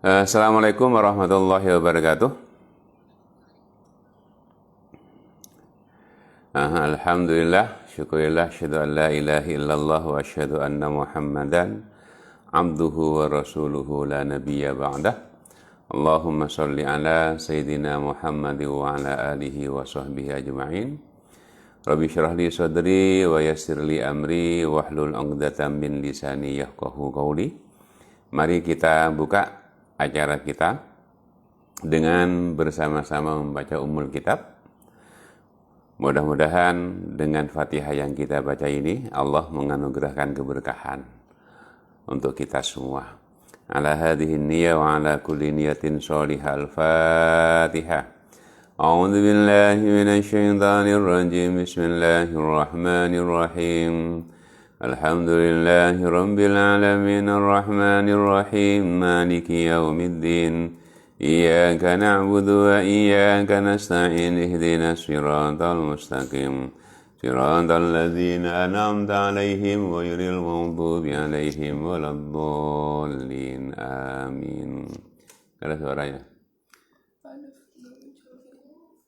Assalamualaikum warahmatullahi wabarakatuh. Alhamdulillah, syukurillah, syahadu an la ilaha illallah wa syahadu anna muhammadan abduhu wa rasuluhu la nabiyya ba'dah. Allahumma salli ala sayyidina Muhammad wa ala alihi wa sahbihi ajma'in. Rabbi syrah li sadri wa yassir li amri wahlul 'uqdatam min lisani yafqahu qawli. Mari kita buka acara kita dengan bersama-sama membaca Ummul Kitab. Mudah-mudahan dengan Fatihah yang kita baca ini Allah menganugerahkan keberkahan untuk kita semua. Ala hadhihi niyyah wa ala kulli niyatin shalihah. Al-Fatihah. A'udzu billahi minasy syaithanir rajim. Bismillahirrahmanirrahim. Alhamdulillahi rabbil alamin arrahmanir rahim maliki yaumiddin. Iyyaka na'budu wa iyyaka nasta'in ihdinas siratal mustaqim siratal ladzina an'amta 'alaihim ghairil maghdubi 'alaihim waladdallin amin. Ada suaranya.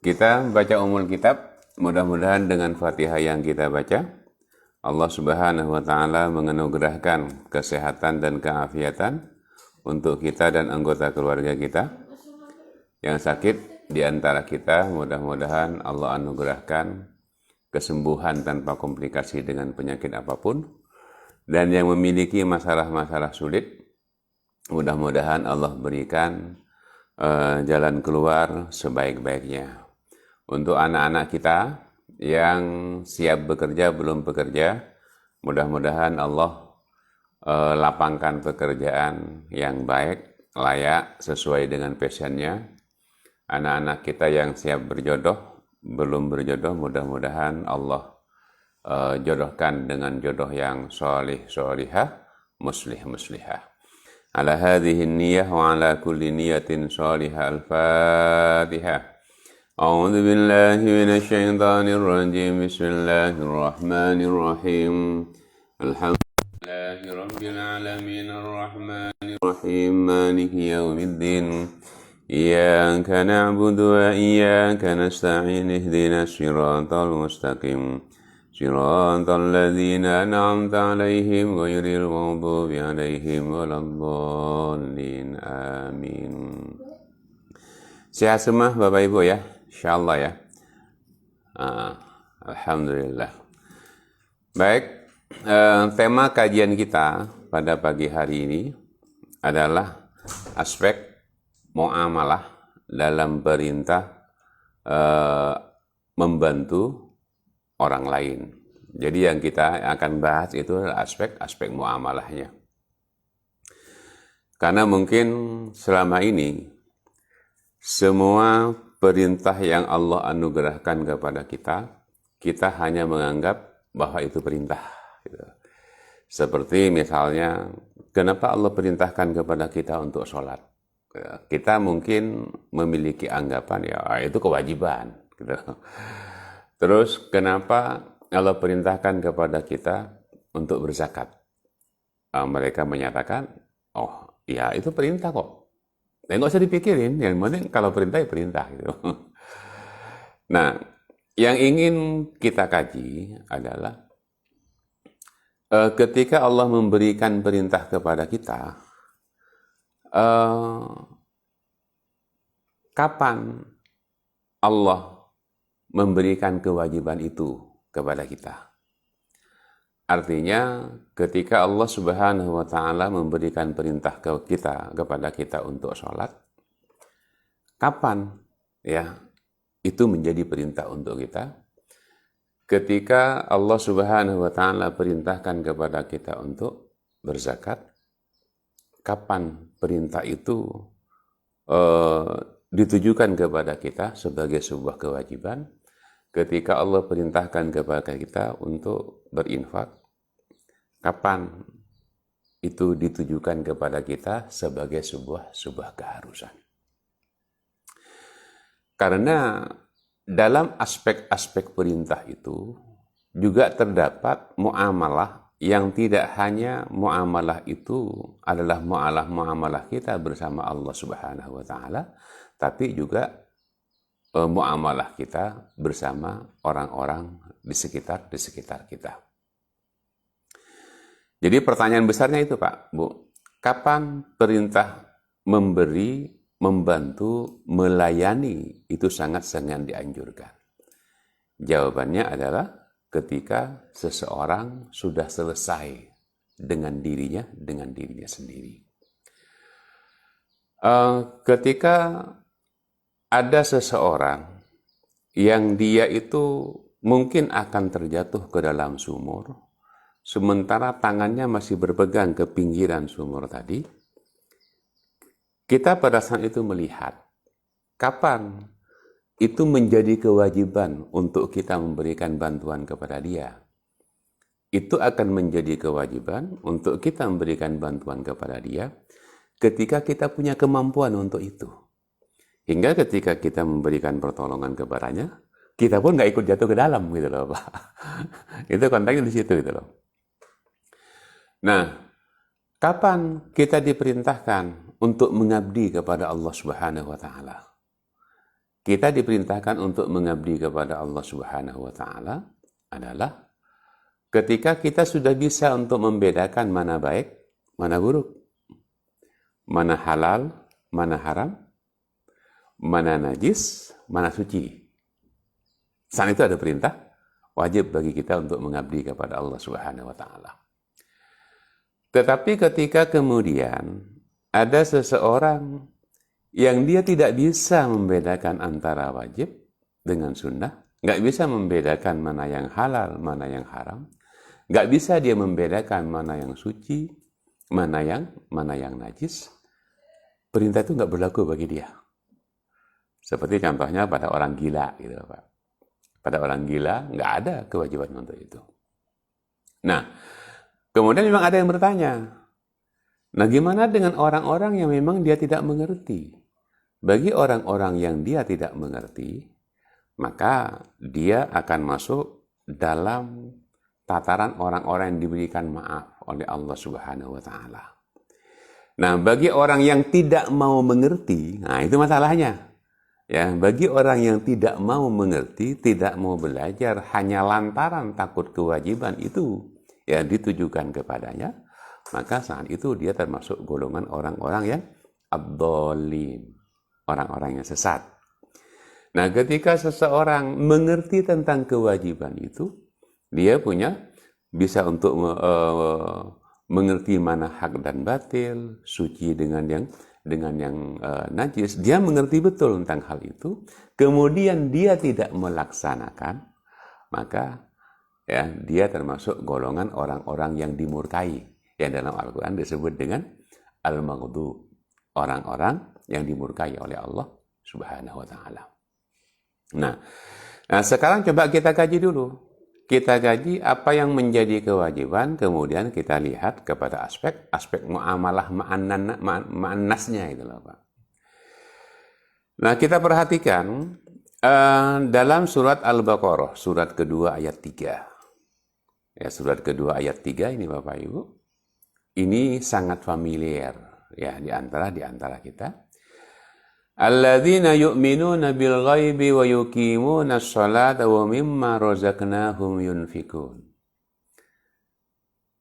Kita baca Ummul Kitab, mudah-mudahan dengan Fatihah yang kita baca Allah Subhanahu wa taala menganugerahkan kesehatan dan keafiatan untuk kita dan anggota keluarga kita. Yang sakit di antara kita, mudah-mudahan Allah anugerahkan kesembuhan tanpa komplikasi dengan penyakit apapun. Dan yang memiliki masalah-masalah sulit, mudah-mudahan Allah berikan jalan keluar sebaik-baiknya. Untuk anak-anak kita yang siap bekerja, belum bekerja, mudah-mudahan Allah lapangkan pekerjaan yang baik, layak, sesuai dengan passionnya. Anak-anak kita yang siap berjodoh, belum berjodoh, mudah-mudahan Allah jodohkan dengan jodoh yang sholih, sholihah, muslih, muslihah. Ala hadhihi niyyah wa ala kulli niyatin sholihah. Al-Fatihah. A'udzu billahi minasy syaithanir rajim. Bismillahirrahmanirrahim. Alhamdulillahi rabbil alamin arrahmanir rahim maliki yaumiddin. Iyyaka na'budu wa iyyaka nasta'in ihdinas siratal mustaqim siratal ladzina an'amta 'alaihim ghairil maghdubi 'alaihim waladdallin amin. Sehat semua Bapak Ibu ya, insyaallah ya. Alhamdulillah. Baik, tema kajian kita pada pagi hari ini adalah aspek muamalah dalam perintah membantu orang lain. Jadi yang kita akan bahas itu adalah aspek-aspek muamalahnya. Karena mungkin selama ini semua perintah yang Allah anugerahkan kepada kita, kita hanya menganggap bahwa itu perintah. Seperti misalnya, kenapa Allah perintahkan kepada kita untuk sholat? Kita mungkin memiliki anggapan ya itu kewajiban gitu. Terus kenapa Allah perintahkan kepada kita untuk berzakat? Mereka menyatakan, oh ya itu perintah kok, nggak usah dipikirin, yang penting kalau perintah ya perintah gitu. Nah, yang ingin kita kaji adalah ketika Allah memberikan perintah kepada kita, kapan Allah memberikan kewajiban itu kepada kita? Artinya ketika Allah Subhanahu wa taala memberikan perintah kepada kita untuk sholat, kapan ya itu menjadi perintah untuk kita? Ketika Allah Subhanahu wa taala perintahkan kepada kita untuk berzakat, kapan perintah itu ditujukan kepada kita sebagai sebuah kewajiban? Ketika Allah perintahkan kepada kita untuk berinfak, kapan itu ditujukan kepada kita sebagai sebuah keharusan? Karena dalam aspek-aspek perintah itu juga terdapat muamalah yang tidak hanya muamalah itu adalah muamalah kita bersama Allah Subhanahu wa taala, tapi juga muamalah kita bersama orang-orang di sekitar kita. Jadi pertanyaan besarnya itu, Pak, Bu, kapan perintah memberi, membantu, melayani itu sangat-sangat dianjurkan? Jawabannya adalah ketika seseorang sudah selesai dengan dirinya sendiri. Ketika ada seseorang yang dia itu mungkin akan terjatuh ke dalam sumur, sementara tangannya masih berpegang ke pinggiran sumur tadi, kita pada saat itu melihat kapan itu menjadi kewajiban untuk kita memberikan bantuan kepada dia. Itu akan menjadi kewajiban untuk kita memberikan bantuan kepada dia ketika kita punya kemampuan untuk itu. Hingga ketika kita memberikan pertolongan kepadanya, kita pun nggak ikut jatuh ke dalam gitu loh, Pak. Itu konteksnya di situ gitu loh. Nah, kapan kita diperintahkan untuk mengabdi kepada Allah Subhanahu wa taala? Kita diperintahkan untuk mengabdi kepada Allah Subhanahu wa taala adalah ketika kita sudah bisa untuk membedakan mana baik, mana buruk, mana halal, mana haram, mana najis, mana suci. Saat itu ada perintah wajib bagi kita untuk mengabdi kepada Allah Subhanahu wa taala. Tetapi ketika kemudian ada seseorang yang dia tidak bisa membedakan antara wajib dengan sunnah, nggak bisa membedakan mana yang halal, mana yang haram, nggak bisa dia membedakan mana yang suci, mana yang najis, perintah itu nggak berlaku bagi dia. Seperti contohnya pada orang gila, gitu Pak. Pada orang gila nggak ada kewajiban untuk itu. Nah, kemudian memang ada yang bertanya, nah gimana dengan orang-orang yang memang dia tidak mengerti? Bagi orang-orang yang dia tidak mengerti, maka dia akan masuk dalam tataran orang-orang yang diberikan maaf oleh Allah Subhanahu wa taala. Nah, bagi orang yang tidak mau mengerti, nah itu masalahnya. Ya, bagi orang yang tidak mau mengerti, tidak mau belajar hanya lantaran takut kewajiban itu ya ditujukan kepadanya, maka saat itu dia termasuk golongan orang-orang yang ad-dhalin, orang-orang yang sesat. Nah, ketika seseorang mengerti tentang kewajiban itu, dia bisa untuk mengerti mana hak dan batil, suci dengan yang najis. Dia mengerti betul tentang hal itu. Kemudian dia tidak melaksanakan, maka ya dia termasuk golongan orang-orang yang dimurkai, yang dalam Al-Quran disebut dengan al-maghdub, orang-orang yang dimurkai oleh Allah Subhanahu wa taala. Nah, sekarang coba kita kaji dulu. Kita kaji apa yang menjadi kewajiban, kemudian kita lihat kepada aspek muamalah ma'annasnya itu loh, Pak. Nah, kita perhatikan dalam surat Al-Baqarah, surat kedua ayat 3. Ya, surat kedua ayat 3 ini Bapak Ibu. Ini sangat familiar ya di antara kita. Alladzina yu'minuna bil ghaibi wa yuqimuna sholata wa mimma razaqnahum yunfikun.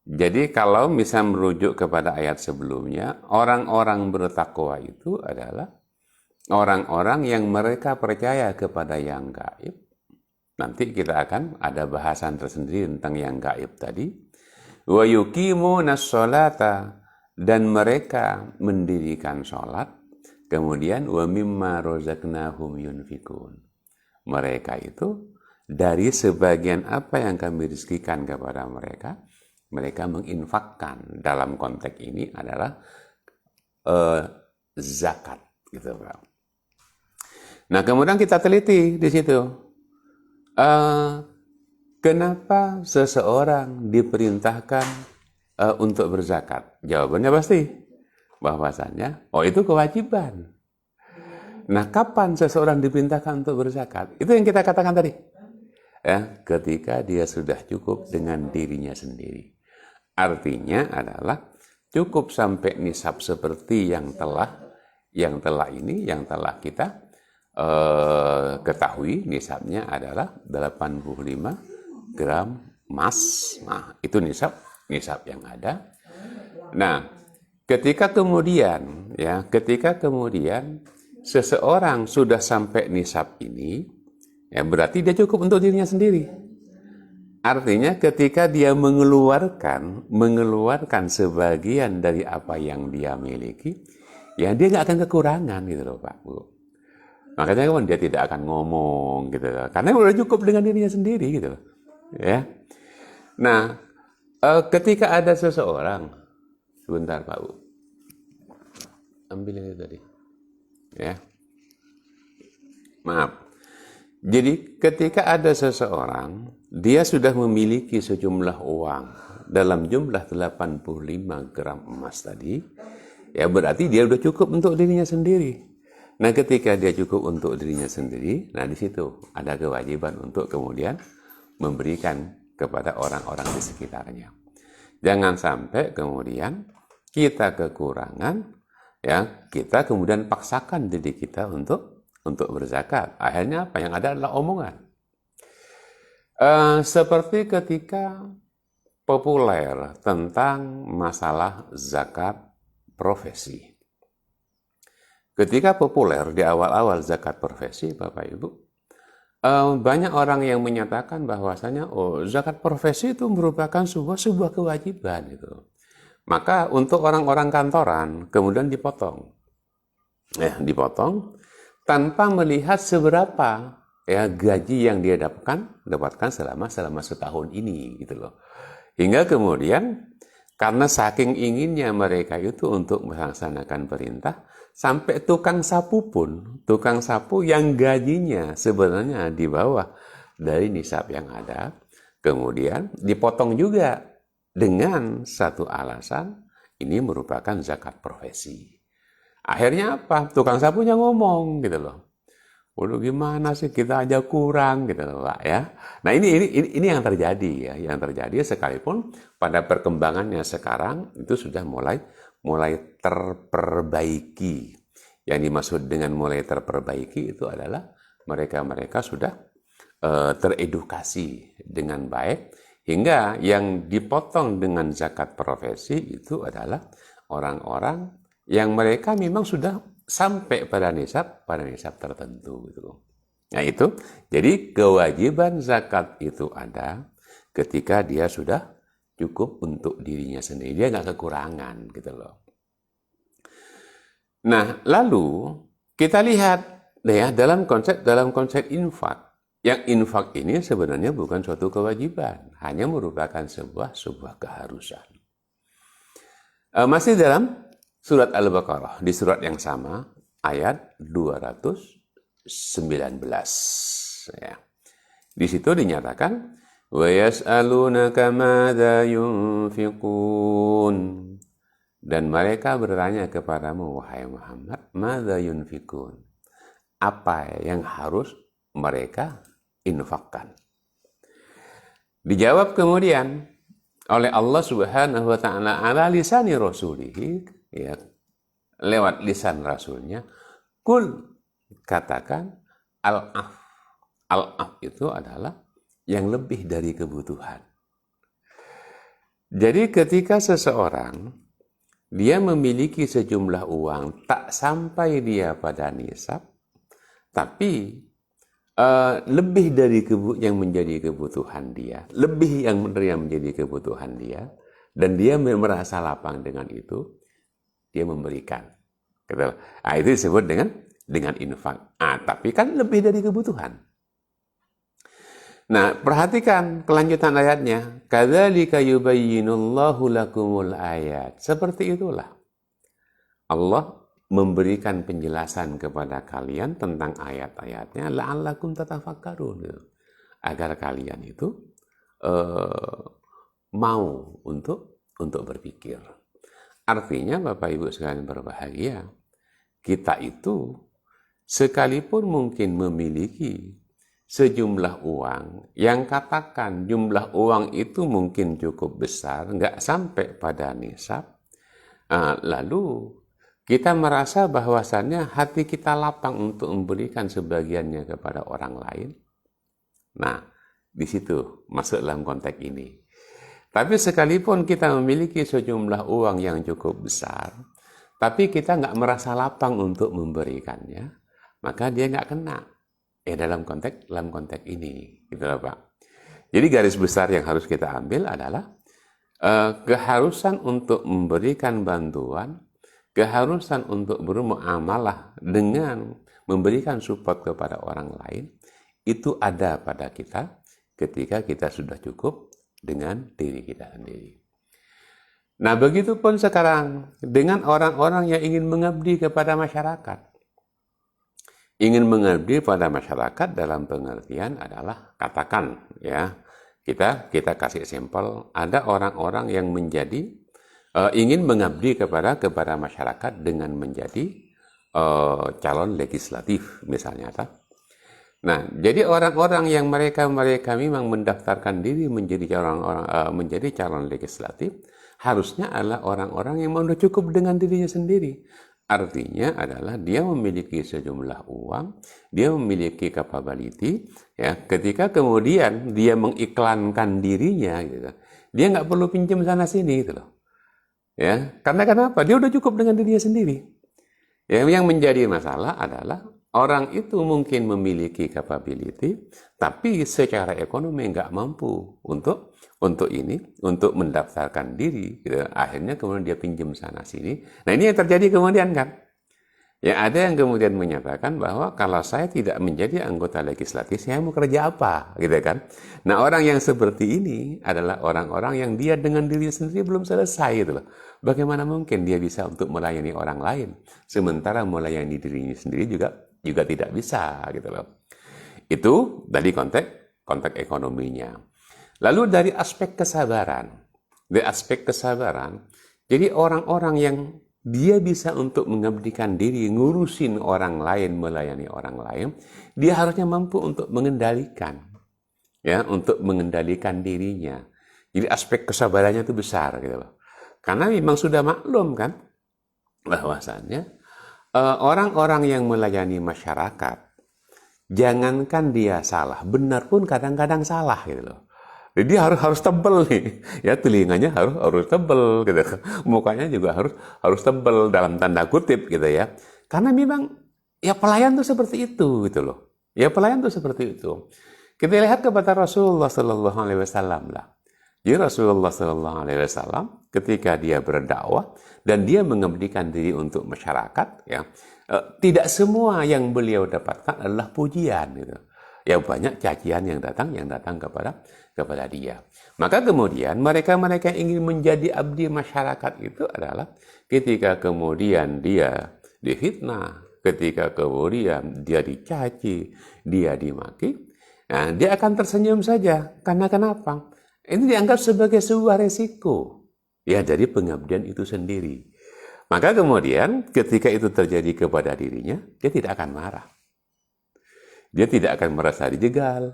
Jadi kalau bisa merujuk kepada ayat sebelumnya, orang-orang bertakwa itu adalah orang-orang yang mereka percaya kepada yang gaib. Nanti kita akan ada bahasan tersendiri tentang yang gaib tadi. Wa yuqimuna sholata, dan mereka mendirikan sholat. Kemudian wa mimma razaqnahum yunfikun. Mereka itu dari sebagian apa yang kami rizkikan kepada mereka, mereka menginfakkan. Dalam konteks ini adalah zakat, gitu Pak. Nah, kemudian kita teliti di situ. Kenapa seseorang diperintahkan untuk berzakat? Jawabannya pasti bahwasannya, itu kewajiban. Nah, kapan seseorang diperintahkan untuk berzakat? Itu yang kita katakan tadi. Ya, ketika dia sudah cukup dengan dirinya sendiri. Artinya adalah cukup sampai nisab seperti yang telah kita ketahui, nisabnya adalah 85 gram emas. Nah, itu nisab yang ada. Nah, ketika kemudian seseorang sudah sampai nisab ini, ya berarti dia cukup untuk dirinya sendiri. Artinya ketika dia mengeluarkan sebagian dari apa yang dia miliki, ya dia nggak akan kekurangan gitu loh Pak Bu. Makanya kan dia tidak akan ngomong gitu loh, karena udah cukup dengan dirinya sendiri gitu loh. Ya. Nah, ketika ada seseorang, sebentar Pak Bu, ambil ini tadi, ya, maaf. Jadi ketika ada seseorang, dia sudah memiliki sejumlah uang dalam jumlah 85 gram emas tadi, ya berarti dia udah cukup untuk dirinya sendiri. Nah, ketika dia cukup untuk dirinya sendiri, nah di situ ada kewajiban untuk kemudian memberikan kepada orang-orang di sekitarnya. Jangan sampai kemudian kita kekurangan, ya kita kemudian paksakan diri kita untuk berzakat. Akhirnya apa yang ada adalah omongan. Seperti ketika populer tentang masalah zakat profesi. Ketika populer di awal-awal zakat profesi, Bapak Ibu, banyak orang yang menyatakan bahwasanya zakat profesi itu merupakan sebuah kewajiban gitu. Maka untuk orang-orang kantoran kemudian dipotong. Dipotong tanpa melihat seberapa ya gaji yang dia dapatkan selama setahun ini gitu loh. Hingga kemudian karena saking inginnya mereka itu untuk melaksanakan perintah, sampai tukang sapu yang gajinya sebenarnya di bawah dari nisab yang ada, kemudian dipotong juga dengan satu alasan, ini merupakan zakat profesi. Akhirnya apa? Tukang sapunya ngomong gitu loh. Waduh gimana sih kita aja kurang gitu loh Pak ya. Nah ini yang terjadi ya, yang terjadi sekalipun pada perkembangannya sekarang itu sudah mulai terperbaiki. Yang dimaksud dengan mulai terperbaiki itu adalah mereka sudah teredukasi dengan baik hingga yang dipotong dengan zakat profesi itu adalah orang-orang yang mereka memang sudah sampai pada nisab tertentu gitu. Nah itu, jadi kewajiban zakat itu ada ketika dia sudah cukup untuk dirinya sendiri, dia nggak kekurangan gitu loh. Nah lalu kita lihat ya dalam konsep infak, yang infak ini sebenarnya bukan suatu kewajiban, hanya merupakan sebuah keharusan. Masih dalam Surat Al-Baqarah, di surat yang sama, ayat 219. Ya. Di situ dinyatakan, وَيَسْأَلُونَكَ مَاذَا يُنْفِقُونَ. Dan mereka bertanya kepadamu, wahai Muhammad, مَاذَا يُنْفِقُونَ. Apa yang harus mereka infakkan? Dijawab kemudian oleh Allah Subhanahu wa taala ala lisani rasulihi, ya, lewat lisan rasulnya, kul, katakan al-af itu adalah yang lebih dari kebutuhan. Jadi ketika seseorang dia memiliki sejumlah uang tak sampai dia pada nisab, tapi lebih dari yang menjadi kebutuhan dia, lebih yang menjadi kebutuhan dia, dan dia merasa lapang dengan itu, dia memberikan. Nah, itu disebut dengan infak. Tapi kan lebih dari kebutuhan. Nah, perhatikan kelanjutan ayatnya. Kadzalika yubayyinullahu lakumul ayat. Seperti itulah Allah memberikan penjelasan kepada kalian tentang ayat-ayatnya la'allakum tatafakkarun, agar kalian itu mau untuk berpikir. Artinya Bapak Ibu sekalian berbahagia, kita itu sekalipun mungkin memiliki sejumlah uang yang katakan jumlah uang itu mungkin cukup besar, nggak sampai pada nisab, lalu kita merasa bahwasannya hati kita lapang untuk memberikan sebagiannya kepada orang lain. Nah, di situ masuk dalam konteks ini. Tapi sekalipun kita memiliki sejumlah uang yang cukup besar, tapi kita nggak merasa lapang untuk memberikannya, maka dia nggak kena. Dalam konteks ini, gitu loh Pak. Jadi garis besar yang harus kita ambil adalah keharusan untuk memberikan bantuan, keharusan untuk bermuamalah dengan memberikan support kepada orang lain, itu ada pada kita ketika kita sudah cukup dengan diri kita sendiri. Nah, begitupun sekarang dengan orang-orang yang ingin mengabdi kepada masyarakat. Ingin mengabdi pada masyarakat dalam pengertian adalah, katakan ya, kita kasih sampel, ada orang-orang yang menjadi ingin mengabdi kepada masyarakat dengan menjadi calon legislatif misalnya. Nah, jadi orang-orang yang mereka memang mendaftarkan diri menjadi calon legislatif harusnya adalah orang-orang yang sudah cukup dengan dirinya sendiri. Artinya adalah dia memiliki sejumlah uang, dia memiliki capability, ya. Ketika kemudian dia mengiklankan dirinya, gitu, dia nggak perlu pinjam sana sini, gitu loh. Ya, karena kenapa? Dia udah cukup dengan dirinya sendiri. Ya, yang menjadi masalah adalah orang itu mungkin memiliki capability, tapi secara ekonomi nggak mampu untuk mendaftarkan diri, gitu. Akhirnya kemudian dia pinjam sana sini. Nah, ini yang terjadi kemudian kan. Ya, ada yang kemudian menyatakan bahwa kalau saya tidak menjadi anggota legislatif, saya mau kerja apa, gitu kan. Nah, orang yang seperti ini adalah orang-orang yang dia dengan diri sendiri belum selesai, gitu loh. Bagaimana mungkin dia bisa untuk melayani orang lain, sementara melayani dirinya sendiri juga tidak bisa, gitu loh. Itu dari konteks ekonominya. Lalu dari aspek kesabaran, jadi orang-orang yang dia bisa untuk mengabdikan diri, ngurusin orang lain, melayani orang lain, dia harusnya mampu untuk mengendalikan, ya, untuk mengendalikan dirinya. Jadi aspek kesabarannya itu besar, gitu loh. Karena memang sudah maklum kan, bahwasannya orang-orang yang melayani masyarakat, jangankan dia salah, benar pun kadang-kadang salah, gitu loh. Jadi harus tebel nih, ya, telinganya harus tebel, gitu. Mukanya juga harus tebel dalam tanda kutip, gitu ya. Karena memang ya pelayan tuh seperti itu, gitu loh. Ya pelayan tuh seperti itu. Kita lihat kepada Rasulullah Sallallahu Alaihi Wasallam lah. Jadi Rasulullah Sallallahu Alaihi Wasallam ketika dia berdakwah dan dia mengabdikan diri untuk masyarakat, ya, tidak semua yang beliau dapatkan adalah pujian, gitu. Ya banyak cacian yang datang kepada dia. Maka kemudian mereka yang ingin menjadi abdi masyarakat itu adalah ketika kemudian dia difitnah, ketika kemudian dia dicaci, dia dimaki, nah, dia akan tersenyum saja. Karena kenapa? Ini dianggap sebagai sebuah resiko, ya, dari pengabdian itu sendiri. Maka kemudian ketika itu terjadi kepada dirinya, dia tidak akan marah. Dia tidak akan merasa dijegal,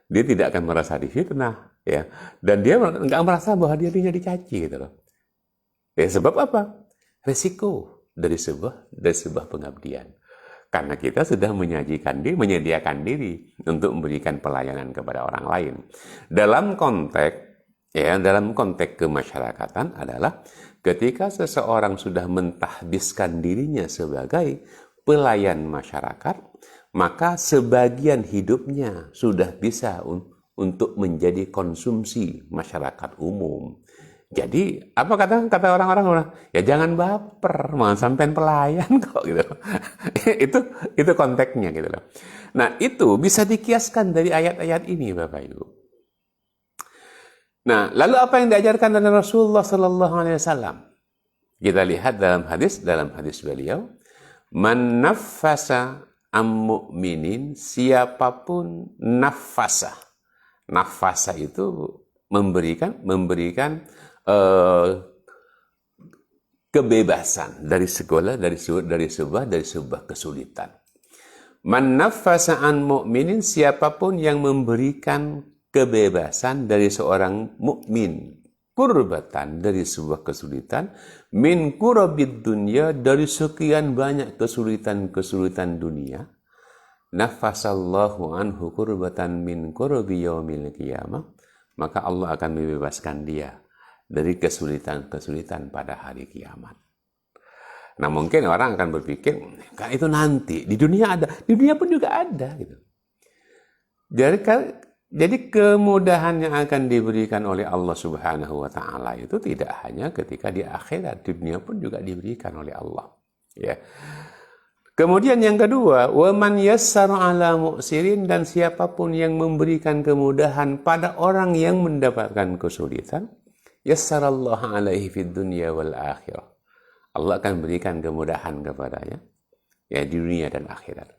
dia tidak akan merasa difitnah, ya, dan dia nggak merasa bahwa dirinya dicaci, gitu loh. Ya, sebab apa? Resiko dari sebuah pengabdian. Karena kita sudah menyediakan diri untuk memberikan pelayanan kepada orang lain. Dalam konteks kemasyarakatan adalah ketika seseorang sudah mentahbiskan dirinya sebagai pelayan masyarakat, maka sebagian hidupnya sudah bisa untuk menjadi konsumsi masyarakat umum. Jadi apa kata orang-orang? Ya jangan baper, mau sampean pelayan kok, gitu. itu konteksnya, gitu loh. Nah, itu bisa dikiaskan dari ayat-ayat ini, Bapak Ibu. Nah, lalu apa yang diajarkan oleh Rasulullah Sallallahu Alaihi Wasallam? Kita lihat dalam hadis beliau, man naffasa mu'minin, siapapun nafasa itu memberikan kebebasan dari sebuah kesulitan. Man naffasa an mu'minin, siapapun yang memberikan kebebasan dari seorang mukmin, kurbatan, dari sebuah kesulitan, min kurabid dunya, dari sekian banyak kesulitan-kesulitan dunia, nafasallahu anhu kurbatan min kurabi yaumil qiyamah, maka Allah akan membebaskan dia dari kesulitan-kesulitan pada hari kiamat. Nah, mungkin orang akan berpikir, kan itu nanti, di dunia ada, di dunia pun juga ada. Gitu. Jadi kemudahan yang akan diberikan oleh Allah Subhanahu wa Ta'ala itu tidak hanya ketika di akhirat, di dunia pun juga diberikan oleh Allah. Ya. Kemudian yang kedua, waman yassara ala mu'sirin, dan siapapun yang memberikan kemudahan pada orang yang mendapatkan kesulitan, yassarallahu alaihi fid dunya wal akhirah. Allah akan berikan kemudahan kepadanya, ya, di dunia dan akhirat.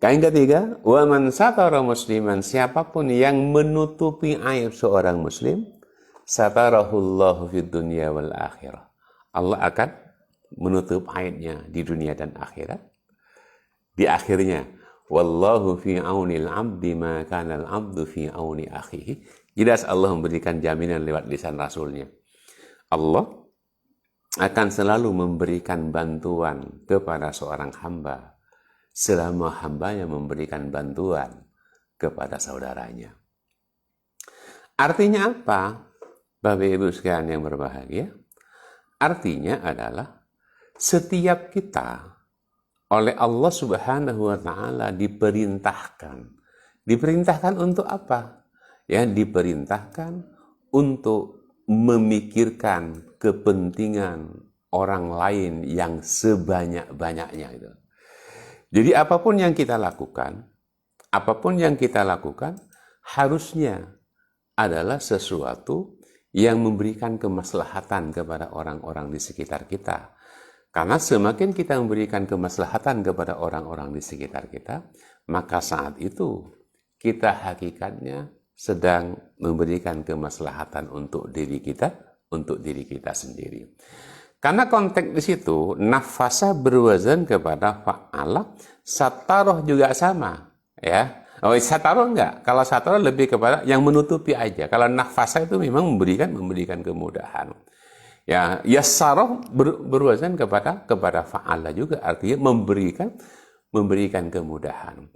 Yang ketiga, wa man satara musliman, siapapun yang menutupi aib seorang muslim, satarahullahu fid dunya wal akhirah. Allah akan menutup aibnya di dunia dan akhirat. Di akhirnya, wallahu fi aunil abdi ma kana al abdu fi auni akhihi. Jelas Allah memberikan jaminan lewat lisan Rasulnya. Allah akan selalu memberikan bantuan kepada seorang hamba selama hambanya memberikan bantuan kepada saudaranya. Artinya apa, Bapak Ibu sekalian yang berbahagia? Artinya adalah setiap kita oleh Allah Subhanahu wa Ta'ala diperintahkan untuk apa? Ya, diperintahkan untuk memikirkan kepentingan orang lain yang sebanyak-banyaknya itu. Jadi apapun yang kita lakukan harusnya adalah sesuatu yang memberikan kemaslahatan kepada orang-orang di sekitar kita. Karena semakin kita memberikan kemaslahatan kepada orang-orang di sekitar kita, maka saat itu kita hakikatnya sedang memberikan kemaslahatan untuk diri kita sendiri. Karena konteks di situ, nafasa berwazan kepada fa'ala, sataroh juga sama, ya. Oh, sataroh enggak. Kalau sataroh lebih kepada yang menutupi aja. Kalau nafasa itu memang memberikan kemudahan. Ya, yasaroh berwazan kepada fa'ala juga, artinya memberikan kemudahan.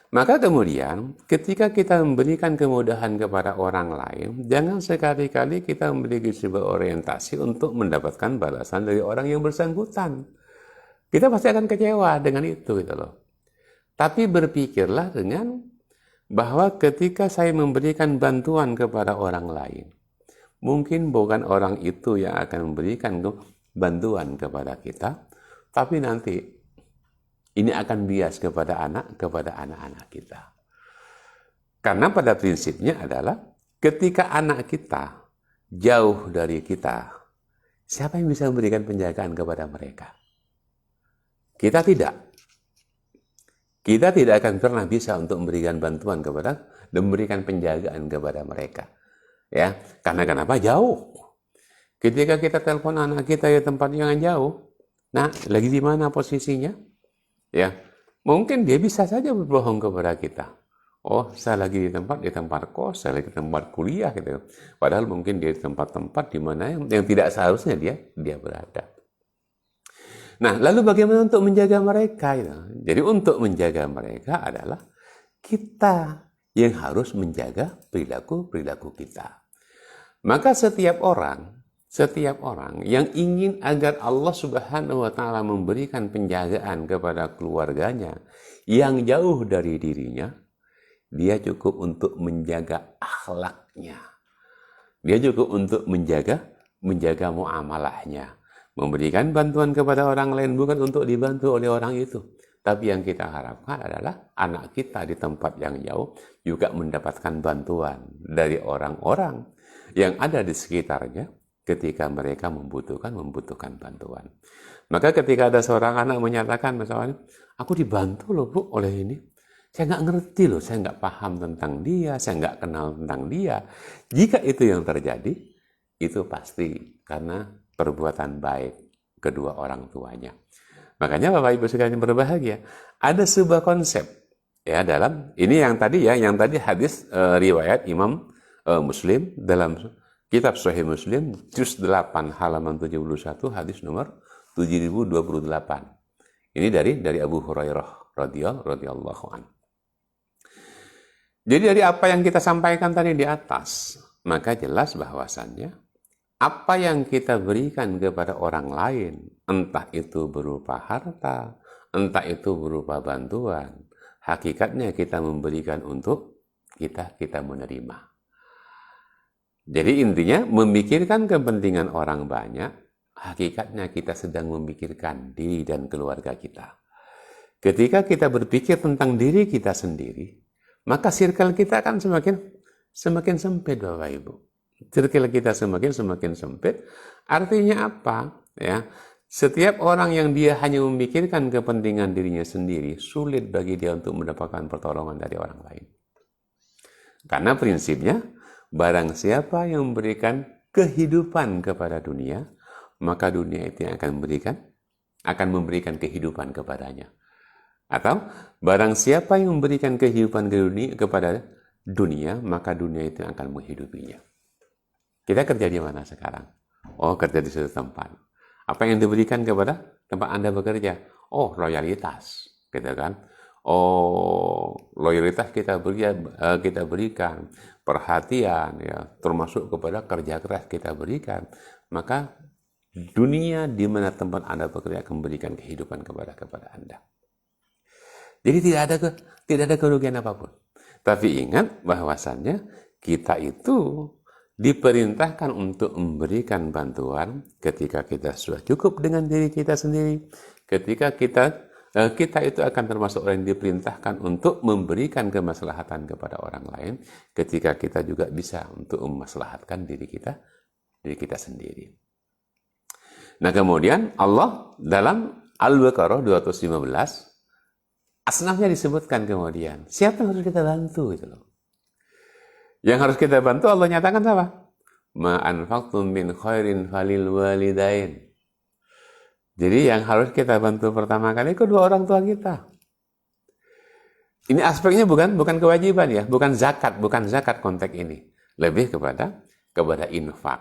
Maka kemudian ketika kita memberikan kemudahan kepada orang lain, jangan sekali-kali kita memiliki sebuah orientasi untuk mendapatkan balasan dari orang yang bersangkutan. Kita pasti akan kecewa dengan itu, gitu loh. Tapi berpikirlah dengan bahwa ketika saya memberikan bantuan kepada orang lain, mungkin bukan orang itu yang akan memberikan bantuan kepada kita, tapi nanti ini akan bias kepada anak-anak kita. Karena pada prinsipnya adalah ketika anak kita jauh dari kita, siapa yang bisa memberikan penjagaan kepada mereka? Kita tidak. Kita tidak akan pernah bisa untuk memberikan bantuan kepada dan memberikan penjagaan kepada mereka. Ya, karena kenapa? Jauh. Ketika kita telepon anak kita di tempat yang jauh, nah, lagi di mana posisinya? Ya, mungkin dia bisa saja berbohong kepada kita. Oh, saya lagi di tempat kos, saya lagi di tempat kuliah gitu. Padahal mungkin dia di tempat-tempat di mana yang tidak seharusnya dia berada. Nah, lalu bagaimana untuk menjaga mereka? Gitu? Jadi untuk menjaga mereka adalah kita yang harus menjaga perilaku kita. Maka setiap orang yang ingin agar Allah Subhanahu wa Ta'ala memberikan penjagaan kepada keluarganya yang jauh dari dirinya, dia cukup untuk menjaga akhlaknya. Dia cukup untuk menjaga muamalahnya. Memberikan bantuan kepada orang lain bukan untuk dibantu oleh orang itu. Tapi yang kita harapkan adalah anak kita di tempat yang jauh juga mendapatkan bantuan dari orang-orang yang ada di sekitarnya ketika mereka membutuhkan bantuan. Maka ketika ada seorang anak menyatakan misalnya, aku dibantu loh Bu oleh ini. Saya nggak ngerti loh, saya nggak paham tentang dia, saya nggak kenal tentang dia. Jika itu yang terjadi, itu pasti karena perbuatan baik kedua orang tuanya. Makanya Bapak Ibu sekalian berbahagia, ada sebuah konsep ya dalam ini yang tadi hadis riwayat Imam Muslim dalam kitab Sahih Muslim juz 8 halaman 71 hadis nomor 7028. Ini dari Abu Hurairah radhiyallahu anhu. Jadi dari apa yang kita sampaikan tadi di atas, maka jelas bahwasannya apa yang kita berikan kepada orang lain, entah itu berupa harta, entah itu berupa bantuan, hakikatnya kita memberikan untuk kita menerima. Jadi intinya memikirkan kepentingan orang banyak, hakikatnya kita sedang memikirkan diri dan keluarga kita. Ketika kita berpikir tentang diri kita sendiri, maka circle kita akan semakin sempit, Bapak Ibu. Circle kita semakin sempit. Artinya apa? Ya, setiap orang yang dia hanya memikirkan kepentingan dirinya sendiri, sulit bagi dia untuk mendapatkan pertolongan dari orang lain. Karena prinsipnya, barang siapa yang memberikan kehidupan kepada dunia, maka dunia itu yang akan memberikan kehidupan kepadanya. Atau barang siapa yang memberikan kehidupan kepada dunia, maka dunia itu akan menghidupinya. Kita kerja di mana sekarang? Oh, kerja di suatu tempat. Apa yang diberikan kepada tempat Anda bekerja? Oh, loyalitas, gitu kan? Oh, loyalitas kita berikan, perhatian, ya, termasuk kepada kerja keras kita berikan. Maka dunia di mana tempat Anda bekerja akan memberikan kehidupan kepada Anda. Jadi tidak ada kerugian apapun. Tapi ingat bahwasannya kita itu diperintahkan untuk memberikan bantuan ketika kita sudah cukup dengan diri kita sendiri. Ketika kita itu akan termasuk orang yang diperintahkan untuk memberikan kemaslahatan kepada orang lain. Ketika kita juga bisa untuk memaslahatkan diri kita sendiri. Nah kemudian Allah dalam Al-Baqarah 215 asnafnya disebutkan kemudian. Siapa yang harus kita bantu itu loh. Yang harus kita bantu Allah nyatakan apa? Ma anfaqtum min khairin falil walidain. Jadi yang harus kita bantu pertama kali kedua orang tua kita. Ini aspeknya bukan kewajiban ya, bukan zakat konteks ini. Lebih kepada infak,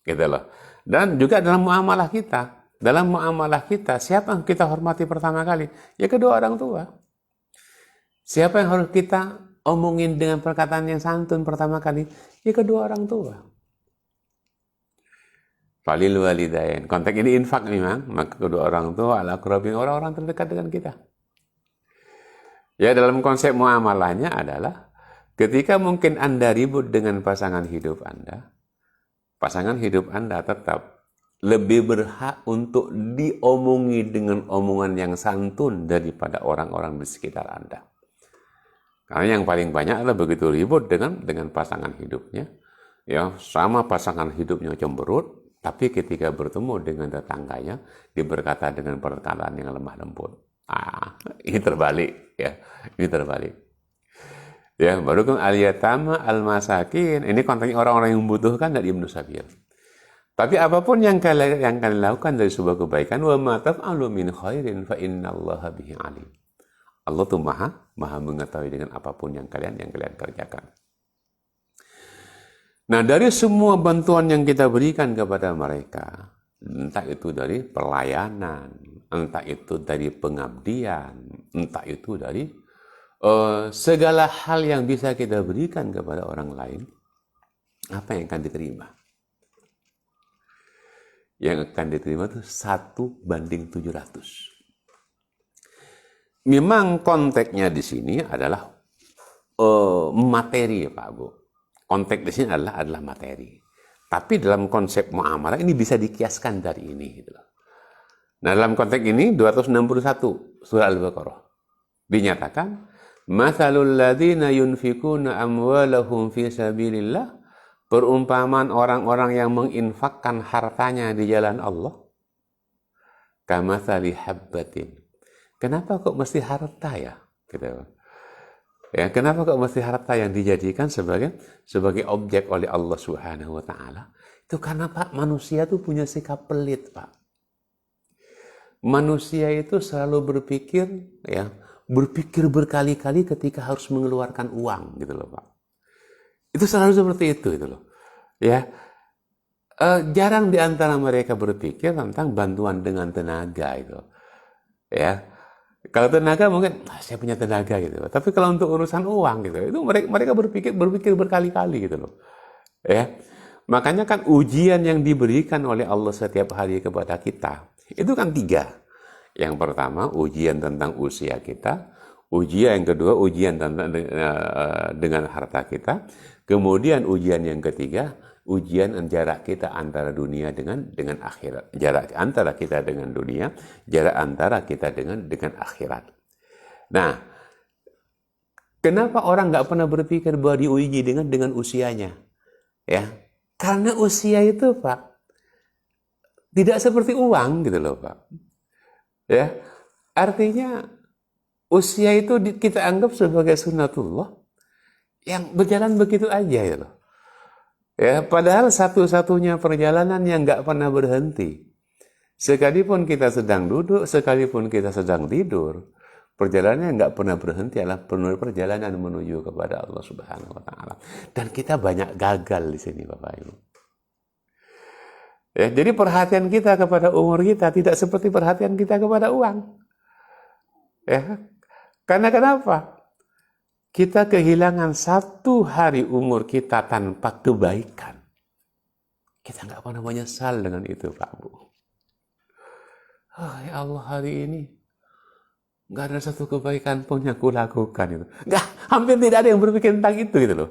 gitu loh. Dan juga dalam muamalah kita. Dalam muamalah kita, siapa yang kita hormati pertama kali? Ya kedua orang tua. Siapa yang harus kita omongin dengan perkataan yang santun pertama kali? Ya kedua orang tua. Falil walidain. Konteks ini infak memang, maka kedua orang tua ala aqrabin, orang-orang terdekat dengan kita. Ya dalam konsep muamalahnya adalah ketika mungkin Anda ribut dengan pasangan hidup Anda tetap lebih berhak untuk diomongi dengan omongan yang santun daripada orang-orang di sekitar Anda. Karena yang paling banyak adalah begitu ribut dengan pasangan hidupnya, ya sama pasangan hidupnya cemberut, tapi ketika bertemu dengan tetangganya, dia berkata dengan perkataan yang lemah lembut. Ini terbalik, ya, ini terbalik. Ya, baru kan al-yatama al-masakin. Ini konteksnya orang-orang yang membutuhkan dari Ibnu Sabir. Tapi apapun yang kalian lakukan dari sebuah kebaikan, wa ma taf'alu min khairin fa innallaha bihi alim. Allah tuh maha mengetahui dengan apapun yang kalian kerjakan. Nah, dari semua bantuan yang kita berikan kepada mereka, entah itu dari pelayanan, entah itu dari pengabdian, entah itu dari segala hal yang bisa kita berikan kepada orang lain, apa yang akan diterima? Yang akan diterima itu 1:700. Memang konteksnya di sini adalah materi, Pak Bu. Konteks di sini adalah materi. Tapi dalam konsep muamalah ini bisa dikiaskan dari ini. Gitu. Nah dalam konteks ini 261 surah Al-Baqarah dinyatakan, "Matsalul ladzina yunfikuna amwalahum fi sabilillah." Perumpamaan orang-orang yang menginfakkan hartanya di jalan Allah. Kamatsali habbatin. Kenapa kok mesti harta ya? Gitu. Ya, kenapa kok mesti harta yang dijadikan sebagai objek oleh Allah Subhanahu wa taala? Itu karena Pak, manusia tuh punya sikap pelit, Pak. manusia itu selalu berpikir, ya, berpikir berkali-kali ketika harus mengeluarkan uang, gitu loh Pak. Itu selalu seperti itu, gitu loh. Ya, jarang di antara mereka berpikir tentang bantuan dengan tenaga, itu. Ya, kalau tenaga mungkin saya punya tenaga gitu. Tapi kalau untuk urusan uang gitu, itu mereka berpikir berkali-kali gitu loh. Ya. Makanya kan ujian yang diberikan oleh Allah setiap hari kepada kita, itu kan 3. Yang pertama, ujian tentang usia kita. Ujian yang kedua, ujian tentang dengan harta kita. Kemudian ujian yang ketiga, ujian jarak kita antara dunia dengan akhirat. Jarak antara kita dengan dunia, jarak antara kita dengan akhirat. Nah, kenapa orang nggak pernah berpikir bahwa diuji dengan usianya? Ya, karena usia itu, Pak, tidak seperti uang gitu loh, Pak. Ya, artinya usia itu kita anggap sebagai sunnatullah yang berjalan begitu aja ya loh. Ya, padahal satu-satunya perjalanan yang nggak pernah berhenti. Sekalipun kita sedang duduk, sekalipun kita sedang tidur, perjalanannya nggak pernah berhenti adalah perjalanan menuju kepada Allah Subhanahu wa Ta'ala. Dan kita banyak gagal di sini, Bapak Ibu. Ya, jadi perhatian kita kepada umur kita tidak seperti perhatian kita kepada uang. Ya, karena kenapa? Kita kehilangan 1 hari umur kita tanpa kebaikan. Kita nggak pernah menyesal dengan itu, Pak Bu. Oh, ya Allah, hari ini nggak ada satu kebaikan pun yang kulakukan itu. Nggak, hampir tidak ada yang berpikir tentang itu gitu loh.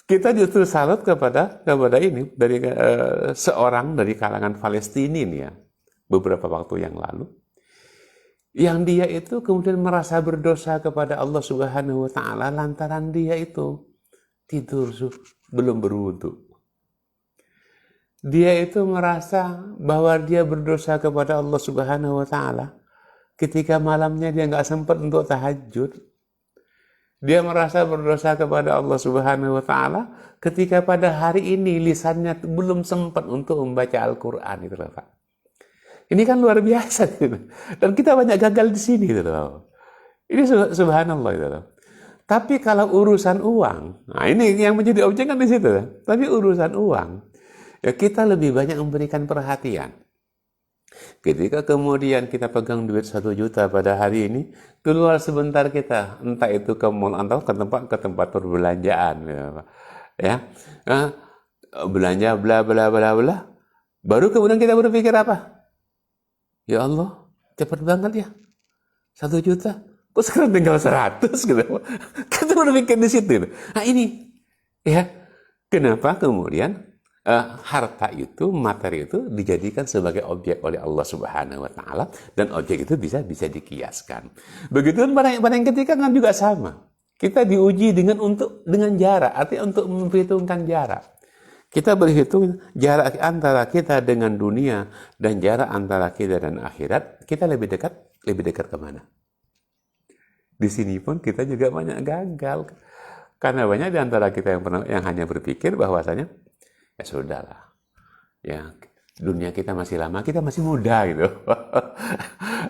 Kita justru salut kepada ini dari seorang dari kalangan Palestina ya, beberapa waktu yang lalu, yang dia itu kemudian merasa berdosa kepada Allah Subhanahu wa Ta'ala lantaran dia itu tidur belum berwudu. Dia itu merasa bahwa dia berdosa kepada Allah Subhanahu wa Ta'ala ketika malamnya dia nggak sempat untuk tahajud. Dia merasa berdosa kepada Allah Subhanahu wa Ta'ala ketika pada hari ini lisannya belum sempat untuk membaca Al-Quran, itu loh, Pak. Ini kan luar biasa gitu. Dan kita banyak gagal di sini gitu loh. Ini subhanallah itu loh. Tapi kalau urusan uang, nah ini yang menjadi objek kan di situ. Tapi urusan uang, ya kita lebih banyak memberikan perhatian. Ketika kemudian kita pegang duit 1 juta pada hari ini, keluar sebentar kita, entah itu ke mall atau ke tempat perbelanjaan, ya, belanja bla bla bla bla, baru kemudian kita berpikir apa? Ya Allah, cepat banget ya, 1 juta, kok sekarang tinggal 100 gitu? Kita berpikir di situ. Nah ini, ya, kenapa kemudian harta itu, materi itu dijadikan sebagai objek oleh Allah Subhanahu wa Ta'ala, dan objek itu bisa dikiaskan. Begitu pada yang ketiga kan juga sama. Kita diuji dengan jarak, artinya untuk memperhitungkan jarak. Kita berhitung jarak antara kita dengan dunia dan jarak antara kita dan akhirat, kita lebih dekat kemana? Di sini pun kita juga banyak gagal. Karena banyak di antara kita yang hanya berpikir bahwasanya ya sudahlah, ya dunia kita masih lama, kita masih muda gitu.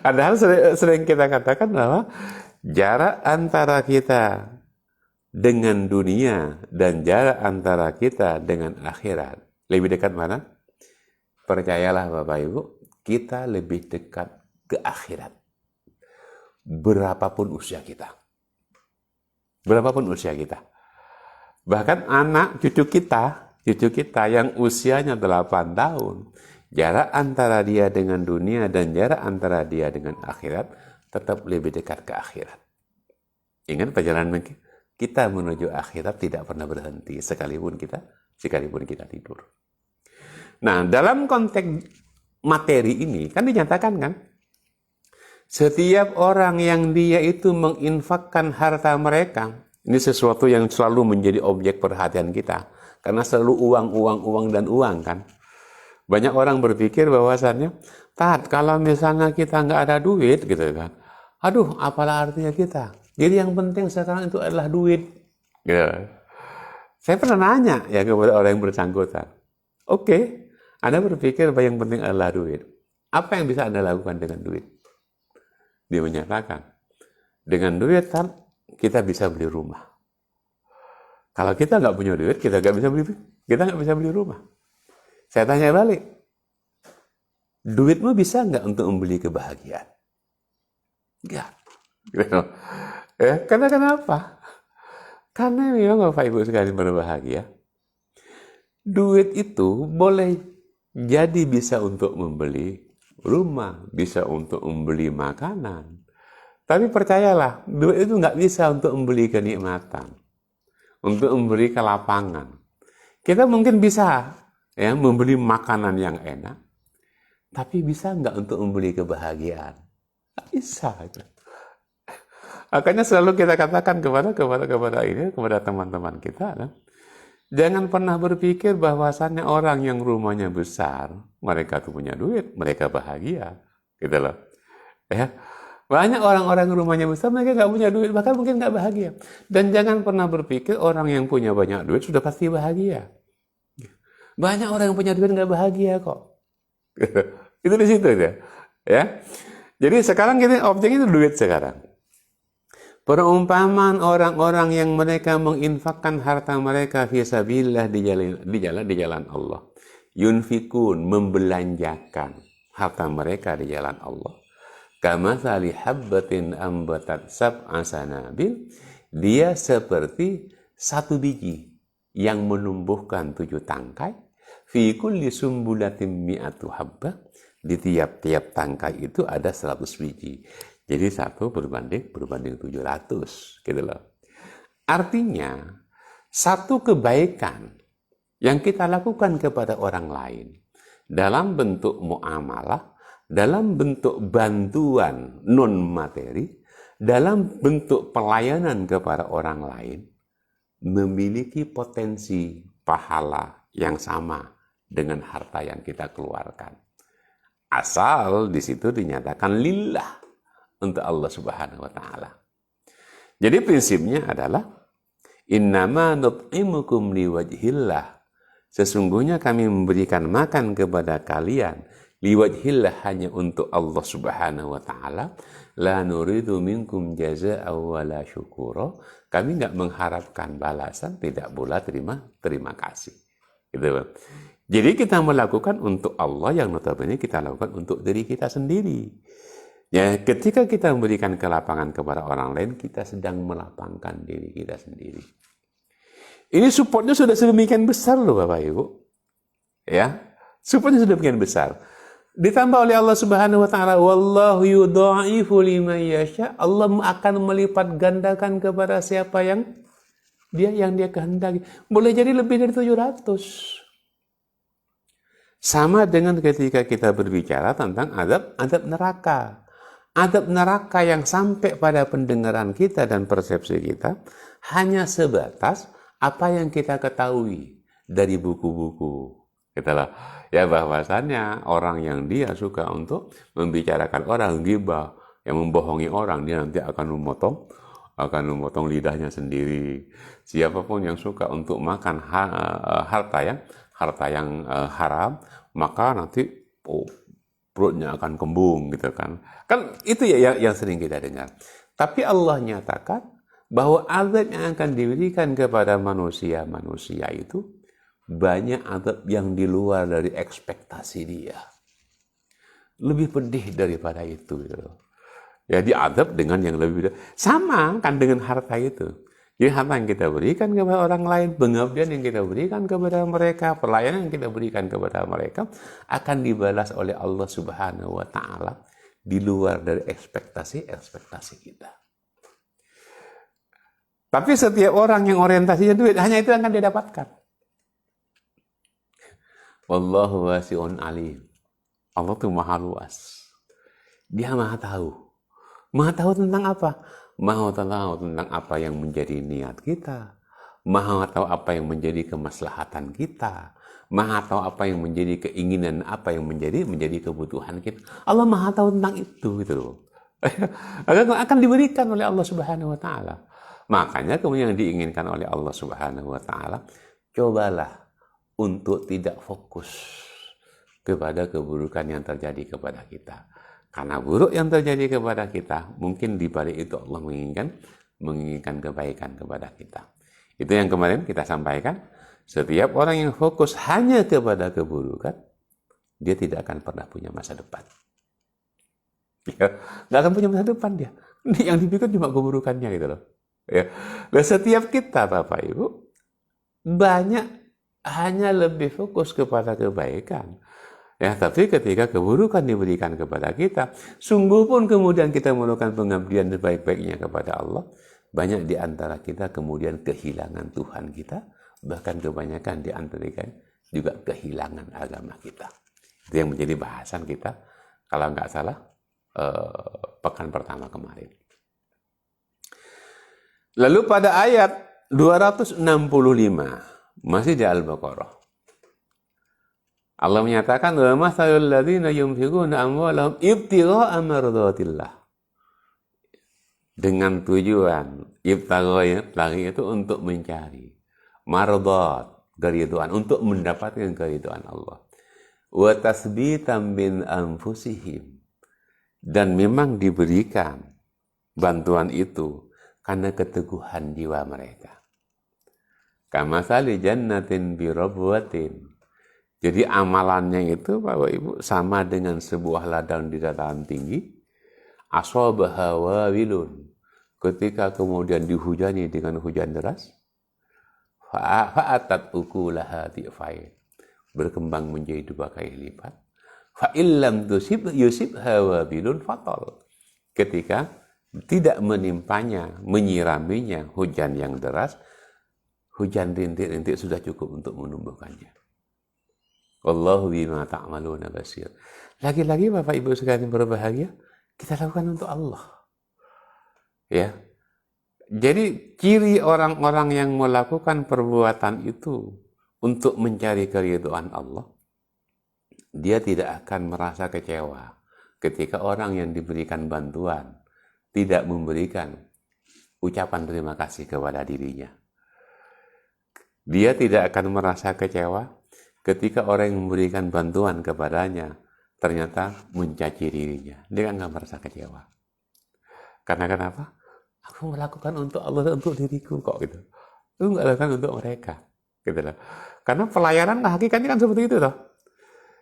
Padahal sering kita katakan bahwa jarak antara kita dengan dunia dan jarak antara kita dengan akhirat lebih dekat mana? Percayalah Bapak Ibu, kita lebih dekat ke akhirat. Berapapun usia kita. Berapapun usia kita. Bahkan anak cucu kita yang usianya 8 tahun, jarak antara dia dengan dunia dan jarak antara dia dengan akhirat tetap lebih dekat ke akhirat. Ingat, perjalanan kita menuju akhirat tidak pernah berhenti sekalipun kita tidur. Nah, dalam konteks materi ini kan dinyatakan kan, setiap orang yang dia itu menginfakkan harta mereka, ini sesuatu yang selalu menjadi objek perhatian kita. Karena selalu uang dan uang kan. Banyak orang berpikir bahwasannya, kalau misalnya kita nggak ada duit gitu kan, aduh apalah artinya kita. Jadi yang penting sekarang itu adalah duit. Gitu. Saya pernah nanya ya kepada orang yang bersangkutan. Oke, Anda berpikir bahwa yang penting adalah duit. Apa yang bisa Anda lakukan dengan duit? Dia menyatakan, dengan duit kan kita bisa beli rumah. Kalau kita nggak punya duit, kita nggak bisa beli rumah. Saya tanya balik, duitmu bisa nggak untuk membeli kebahagiaan? Enggak. Karena kenapa? Karena memang Bapak Ibu sekalian berbahagia. Duit itu boleh jadi bisa untuk membeli rumah, bisa untuk membeli makanan. Tapi percayalah, duit itu nggak bisa untuk membeli kenikmatan, untuk membeli kelapangan. Kita mungkin bisa membeli makanan yang enak, tapi bisa nggak untuk membeli kebahagiaan? Nggak bisa. Makanya selalu kita katakan kepada teman-teman kita, jangan pernah berpikir bahwasannya orang yang rumahnya besar, mereka tuh punya duit, mereka bahagia, gitu loh. Ya, banyak orang-orang rumahnya besar, mereka nggak punya duit, bahkan mungkin nggak bahagia. Dan jangan pernah berpikir orang yang punya banyak duit sudah pasti bahagia. Banyak orang yang punya duit nggak bahagia kok. Itu di situ dia. Ya. Jadi sekarang kita objeknya itu duit sekarang. Perumpamaan orang-orang yang mereka menginfakkan harta mereka fi sabilillah di jalan Allah. Yunfikun, membelanjakan harta mereka di jalan Allah. Kamatsali habbatin ambatat sab'a sanabil, dia seperti satu biji yang menumbuhkan 7 tangkai. Fi kulli sumbulatin mi'atu habbah, di tiap-tiap tangkai itu ada 100 biji. Jadi 1 berbanding 700, gitu loh. Artinya, satu kebaikan yang kita lakukan kepada orang lain dalam bentuk muamalah, dalam bentuk bantuan non-materi, dalam bentuk pelayanan kepada orang lain, memiliki potensi pahala yang sama dengan harta yang kita keluarkan. Asal di situ dinyatakan lillah, untuk Allah Subhanahu wa taala. Jadi prinsipnya adalah innama nut'imukum liwajhillah. Sesungguhnya kami memberikan makan kepada kalian liwajhillah, hanya untuk Allah Subhanahu wa taala. La nuridu minkum jazaa'a wala syukura. Kami enggak mengharapkan balasan, tidak pula terima kasih. Gitu. Jadi kita melakukan untuk Allah yang notabene kita lakukan untuk diri kita sendiri. Ya, ketika kita memberikan kelapangan kepada orang lain, kita sedang melapangkan diri kita sendiri. Ini supportnya sudah sedemikian besar loh Bapak Ibu. Ya, supportnya sudah demikian besar. Ditambah oleh Allah Subhanahu wa taala, wallahu yudha'ifu liman yasha. Allah akan melipat gandakan kepada siapa yang dia kehendaki. Boleh jadi lebih dari 700. Sama dengan ketika kita berbicara tentang azab neraka. Azab neraka yang sampai pada pendengaran kita dan persepsi kita hanya sebatas apa yang kita ketahui dari buku-buku. Itulah ya, bahwasannya orang yang dia suka untuk membicarakan orang, ghibah, yang membohongi orang, dia nanti akan memotong lidahnya sendiri. Siapapun yang suka untuk makan harta yang haram, maka nanti perutnya akan kembung, gitu kan. Kan itu ya yang sering kita dengar. Tapi Allah nyatakan bahwa azab yang akan diberikan kepada manusia itu banyak azab yang di luar dari ekspektasi dia. Lebih pedih daripada itu, gitu. Ya, diazab dengan yang lebih sama kan dengan harta itu. Jadi harta yang kita berikan kepada orang lain, pengabdian yang kita berikan kepada mereka, pelayanan yang kita berikan kepada mereka akan dibalas oleh Allah Subhanahu wa taala di luar dari ekspektasi kita. Tapi setiap orang yang orientasinya duit, hanya itu yang akan dia dapatkan. Wallahu wasi'un alim. Allah itu maha luas. Dia maha tahu. Maha tahu tentang apa? Maha tahu tentang apa yang menjadi niat kita. Maha tahu apa yang menjadi kemaslahatan kita. Maha tahu apa yang menjadi keinginan, apa yang menjadi kebutuhan kita. Allah maha tahu tentang itu, gitu. Akan diberikan oleh Allah Subhanahu wa taala. Makanya kemudian yang diinginkan oleh Allah Subhanahu wa taala, cobalah untuk tidak fokus kepada keburukan yang terjadi kepada kita. Karena buruk yang terjadi kepada kita, mungkin di balik itu Allah menginginkan kebaikan kepada kita. Itu yang kemarin kita sampaikan. Setiap orang yang fokus hanya kepada keburukan, dia tidak akan pernah punya masa depan. Ya, nggak akan punya masa depan dia. Yang dipikir cuma keburukannya gitu loh. Ya. Dan setiap kita Bapak Ibu banyak hanya lebih fokus kepada kebaikan. Ya, tapi ketika keburukan diberikan kepada kita, sungguh pun kemudian kita melakukan pengabdian sebaik-baiknya kepada Allah, banyak di antara kita kemudian kehilangan Tuhan kita, bahkan kebanyakan di antara kita juga kehilangan agama kita. Itu yang menjadi bahasan kita, kalau nggak salah, pekan pertama kemarin. Lalu pada ayat 265, masih di Al-Baqarah, Allah menyatakan, wa mathalul ladzina yunfiquna amwalahum ibtigha'a mardatillah. Dengan tujuan ibtigha' itu untuk mencari mardat, keridhaan, untuk mendapatkan keridhaan Allah. Wa tasbitan min anfusihim, dan memang diberikan bantuan itu karena keteguhan jiwa mereka. Kamathali jannatin bi rabwatin. Jadi amalannya itu Bapak Ibu sama dengan sebuah ladang di dataran tinggi, ashabaha wabilun, ketika kemudian dihujani dengan hujan deras, fa'atat ukulaha di'fain, berkembang menjadi 2 kali lipat. Fa illam yusibha wabilun fatal, ketika tidak menimpanya, menyiraminya hujan yang deras, hujan rintik-rintik sudah cukup untuk menumbuhkannya. Wallahu bima ta'maluna basir. Lagi-lagi Bapak Ibu sekalian berbahagia, kita lakukan untuk Allah. Ya. Jadi ciri orang-orang yang melakukan perbuatan itu untuk mencari keridhaan Allah, dia tidak akan merasa kecewa ketika orang yang diberikan bantuan tidak memberikan ucapan terima kasih kepada dirinya. Dia tidak akan merasa kecewa ketika orang yang memberikan bantuan kepadanya ternyata mencaci dirinya. Dia nggak merasa kecewa. Karena kenapa? Aku melakukan untuk Allah dan untuk diriku kok gitu. Aku nggak lakukan untuk mereka. Gitu loh. Karena pelayanan hakikatnya kan seperti itu toh.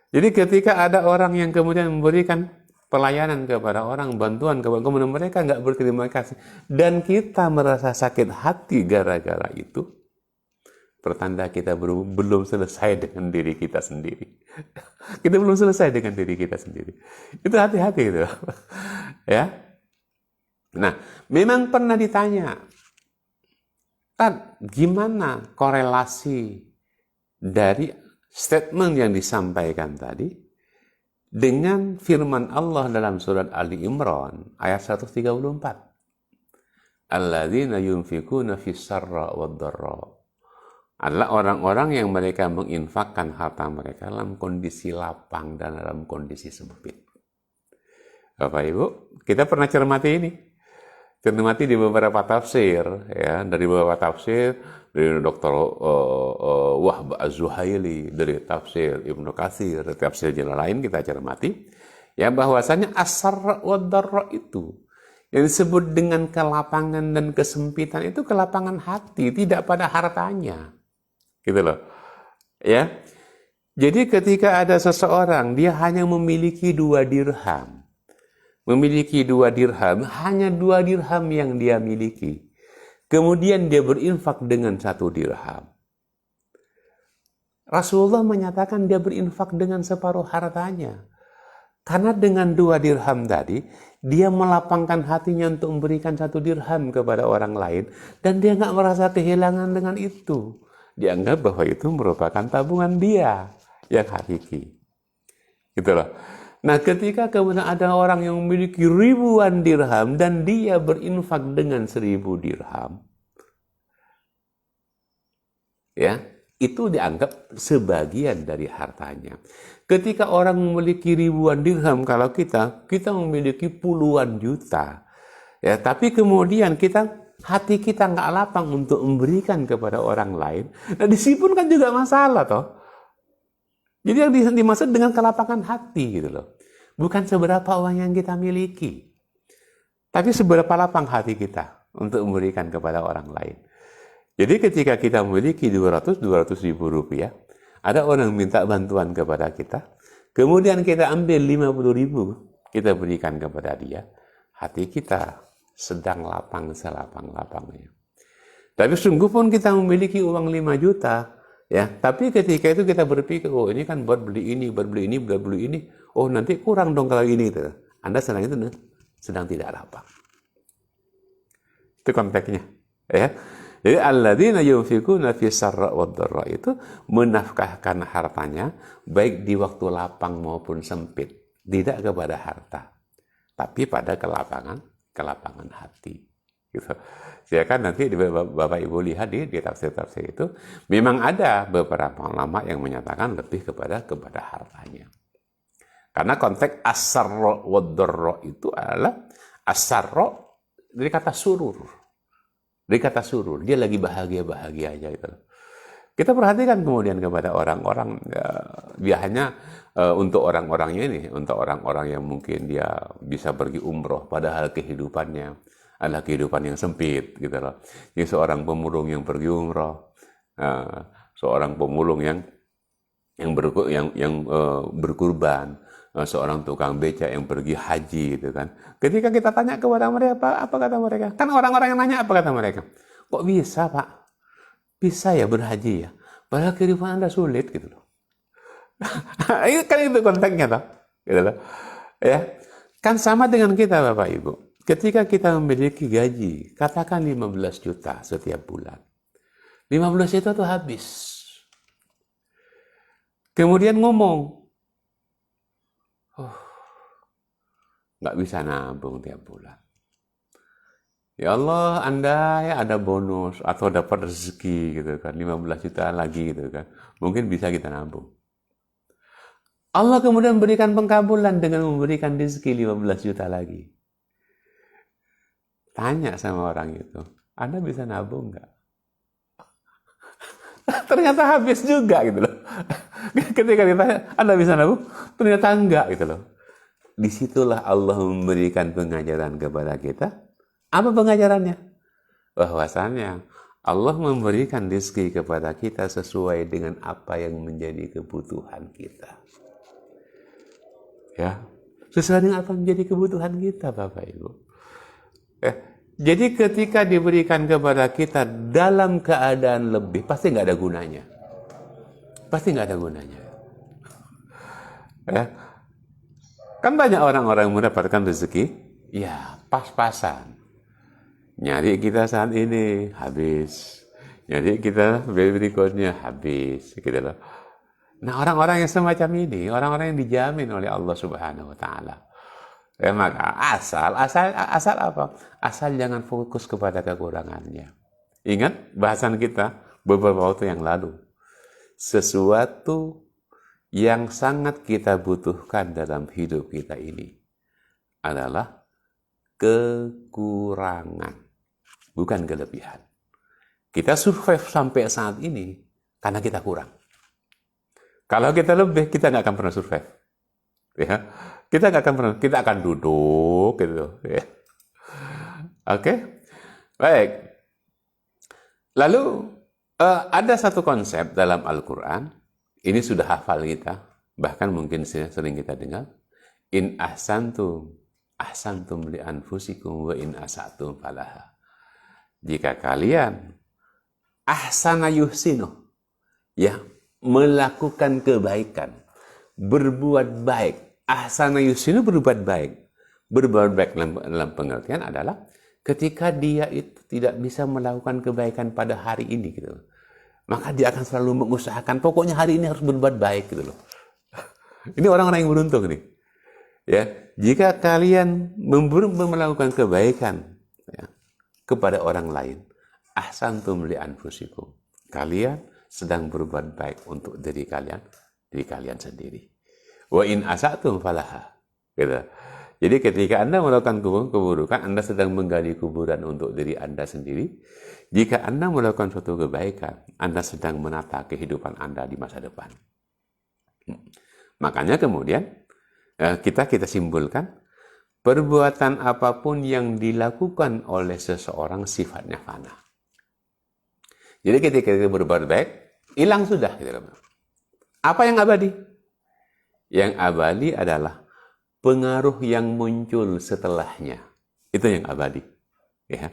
Jadi ketika ada orang yang kemudian memberikan pelayanan kepada orang, bantuan kepada kemudian mereka nggak berterima kasih, dan kita merasa sakit hati gara-gara itu, pertanda kita belum selesai dengan diri kita sendiri. Kita belum selesai dengan diri kita sendiri. Itu hati-hati itu. Ya. Nah, memang pernah ditanya, gimana korelasi dari statement yang disampaikan tadi dengan firman Allah dalam surat Ali Imran ayat 134. Alladzina yunfikuna fis sarra wad dharra, adalah orang-orang yang mereka menginfakkan harta mereka dalam kondisi lapang dan dalam kondisi sempit. Bapak Ibu, kita pernah cermati ini. Cermati di beberapa tafsir, ya, dari beberapa tafsir, dari Dr. Wahb Az-Zuhaili, dari tafsir Ibnu Katsir, dari tafsir jalan lain kita cermati, ya, bahwasanya as-sarra wad dharra itu yang disebut dengan kelapangan dan kesempitan itu kelapangan hati, tidak pada hartanya. Gitu loh. Ya. Jadi ketika ada seseorang dia hanya memiliki 2 dirham. Memiliki 2 dirham, hanya 2 dirham yang dia miliki. Kemudian dia berinfak dengan 1 dirham. Rasulullah menyatakan dia berinfak dengan separuh hartanya. Karena dengan 2 dirham tadi, dia melapangkan hatinya untuk memberikan 1 dirham kepada orang lain, dan dia nggak merasa kehilangan dengan itu. Dianggap bahwa itu merupakan tabungan dia yang hakiki. Gitu loh. Nah, ketika kemudian ada orang yang memiliki ribuan dirham dan dia berinfak dengan 1000 dirham, ya, itu dianggap sebagian dari hartanya. Ketika orang memiliki ribuan dirham, kalau kita memiliki puluhan juta, ya, tapi kemudian hati kita nggak lapang untuk memberikan kepada orang lain. Nah, disini pun kan juga masalah toh. Jadi yang dimaksud dengan kelapangan hati gitu loh. Bukan seberapa uang yang kita miliki. Tapi seberapa lapang hati kita untuk memberikan kepada orang lain. Jadi ketika kita memiliki 200 ribu rupiah, ada orang minta bantuan kepada kita, kemudian kita ambil 50 ribu, kita berikan kepada dia, hati kita sedang lapang selapang-lapangnya. Tapi sungguh pun kita memiliki uang 5 juta, ya. Tapi ketika itu kita berpikir, oh ini kan buat beli ini, buat beli ini, buat beli ini. Oh nanti kurang dong kalau ini. Gitu. Anda sedang tidak lapang. Itu konteksnya. Ya. Jadi alladzina yunfikuna fi sarra wad dharra itu menafkahkan hartanya baik di waktu lapang maupun sempit, tidak kepada harta, tapi pada kelapangan hati. Gitu. Ya kan nanti Bapak Ibu lihat di tafsir-tafsir itu memang ada beberapa ulama yang menyatakan lebih kepada hartanya. Karena konteks as-sarra wad dharra itu adalah as-sarra dari kata surur. Dari kata surur, dia lagi bahagia-bahagia aja gitu. Kita perhatikan kemudian kepada orang-orang, biasanya untuk orang-orangnya ini, untuk orang-orang yang mungkin dia bisa pergi umroh, padahal kehidupannya adalah kehidupan yang sempit gitu loh. Jadi seorang pemulung yang pergi umroh, seorang pemulung yang berkurban, seorang tukang becak yang pergi haji gitu kan. Ketika kita tanya kepada mereka, apa kata mereka? Kan orang-orang yang nanya, apa kata mereka? Kok bisa, Pak? Bisa ya berhaji ya? Padahal kehidupan Anda sulit gitu loh. Kan itu konteksnya toh. Gitu loh. Ya. Kan sama dengan kita Bapak Ibu. Ketika kita memiliki gaji, katakan 15 juta setiap bulan. 15 juta itu habis. Kemudian ngomong, nggak bisa nabung tiap bulan. Ya Allah, andai ada bonus atau dapat rezeki gitu kan, 15 juta lagi gitu kan, mungkin bisa kita nabung. Allah kemudian berikan pengkabulan dengan memberikan rezeki 15 juta lagi. Tanya sama orang itu, Anda bisa nabung nggak? Ternyata habis juga gitu loh. Ketika ditanya, Anda bisa nabung? Ternyata enggak gitu loh. Disitulah Allah memberikan pengajaran kepada kita. Apa pengajarannya? Bahwasannya Allah memberikan rezeki kepada kita sesuai dengan apa yang menjadi kebutuhan kita. Ya, sesuai dengan apa yang menjadi kebutuhan kita, Bapak Ibu. Jadi ketika diberikan kepada kita dalam keadaan lebih, pasti nggak ada gunanya. Pasti nggak ada gunanya. Ya. Kan banyak orang-orang yang mendapatkan rezeki, ya pas-pasan. Nyari kita saat ini habis, nyari kita berikutnya habis, gitu loh. Nah orang-orang yang semacam ini, orang-orang yang dijamin oleh Allah Subhanahu Wa Taala. Ya maka asal apa? Asal jangan fokus kepada kekurangannya. Ingat bahasan kita beberapa waktu yang lalu. Sesuatu yang sangat kita butuhkan dalam hidup kita ini adalah kekurangan, bukan kelebihan. Kita survive sampai saat ini karena kita kurang. Kalau kita lebih, kita nggak akan pernah survive. Ya, kita nggak akan pernah, kita akan duduk gitu. Ya. Oke, baik. Lalu ada satu konsep dalam Al-Quran, ini sudah hafal kita, bahkan mungkin sering kita dengar. In ahsantum li anfusikum wa in asatum falaha. Jika kalian ahsana yuhsinu, ya, melakukan kebaikan, berbuat baik. Ahsana yuhsinu berbuat baik. Berbuat baik dalam pengertian adalah ketika dia itu tidak bisa melakukan kebaikan pada hari ini gitu. Maka dia akan selalu mengusahakan, pokoknya hari ini harus berbuat baik gitu loh. Ini orang-orang yang beruntung nih. Ya, jika kalian melakukan kebaikan ya, kepada orang lain, ahsantum li anfusikum. Kalian sedang berbuat baik untuk diri kalian sendiri. Wa in asatum falaha. Gitu. Jadi ketika Anda melakukan keburukan, Anda sedang menggali kuburan untuk diri Anda sendiri. Jika Anda melakukan suatu kebaikan, Anda sedang menata kehidupan Anda di masa depan. Makanya kemudian kita simpulkan, perbuatan apapun yang dilakukan oleh seseorang sifatnya fana. Jadi ketika kita berbuat baik, hilang sudah. Gitu. Apa yang abadi? Yang abadi adalah pengaruh yang muncul setelahnya. Itu yang abadi. Ya.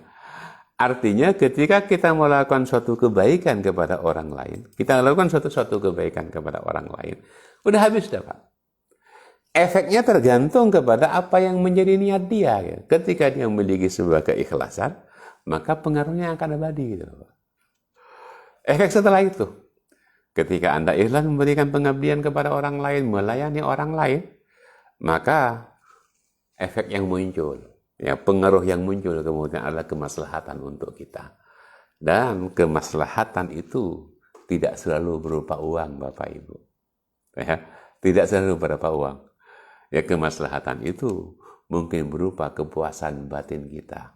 Artinya ketika kita melakukan suatu kebaikan kepada orang lain, kita melakukan suatu kebaikan kepada orang lain, udah habis dah Pak. Efeknya tergantung kepada apa yang menjadi niat dia. Ya. Ketika dia memiliki sebuah keikhlasan, maka pengaruhnya akan abadi. Gitu. Efek setelah itu, ketika Anda ikhlas memberikan pengabdian kepada orang lain, melayani orang lain, maka efek yang muncul, ya, pengaruh yang muncul kemudian adalah kemaslahatan untuk kita. Dan kemaslahatan itu tidak selalu berupa uang, Bapak Ibu. Ya, tidak selalu berupa uang. Ya, kemaslahatan itu mungkin berupa kepuasan batin kita.